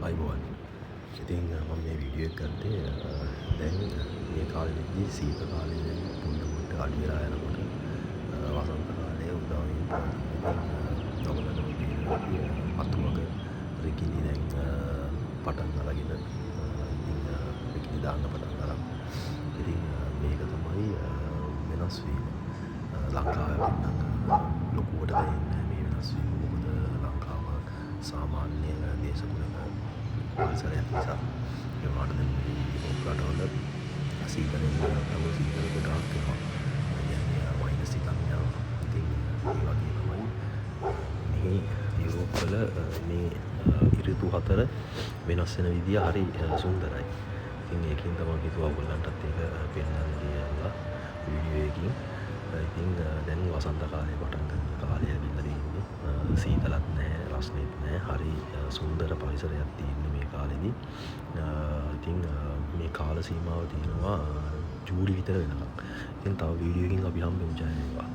අයිබෝන් ඉතින් මම මේ වීඩියෝ එක ගත්තේ දැන් මේ කාලෙදී සීත කාලේ පොඩ්ඩක් අඩු වෙලා යනකොට වසන්ත කාලයේ උදා වෙන ඉතින් ඔයගොල්ලෝ මේ අතුවක රිකිලි දැන් පටන් අරගෙන ඉතින් රිකිලි දාන්න පටන් අරන් ඉතින් මේක තමයි වෙනස් වීම ලංකාවේ නම් ලොකුවට දැනෙන්නේ මේ වෙනස් වීම මොකද ලංකාව සාමාන්‍ය දේශගුණක පරිසරයක් නිසා ඒ වුණාට දැන් මේ රටවල සීතලෙන් ගම සීතල ගොඩාක් වෙනවා. කියන්නේ මයිනස් එකක් යනවා. ඉතින් ඒ වගේ තමයි මේ යුරෝප් වල මේ ඍතු හතර වෙනස් වෙන විදිය හරි සුන්දරයි. ඉතින් ඒකෙන් තමයි හිතුවා ඔයගොල්ලන්ටත් ඒක පෙන්නන්න කියලා වීඩියෝ එකකින්. ඉතින් දැන් වසන්ත කාලේ පටන් ගන්න කාලය ඇවිල්ලා තියෙන්නේ. සීතලත් නැහැ, රස්නෙත් නැහැ. හරි සුන්දර පරිසරයක් තියෙන්නේ මේ කාලෙදී. ඉතින් මේ කාල සීමාව තියෙනවා ජූලි විතර වෙනකම්. ඉතින් තව වීඩියෝ එකකින් අපි හම්බෙමු. ජය වේවා.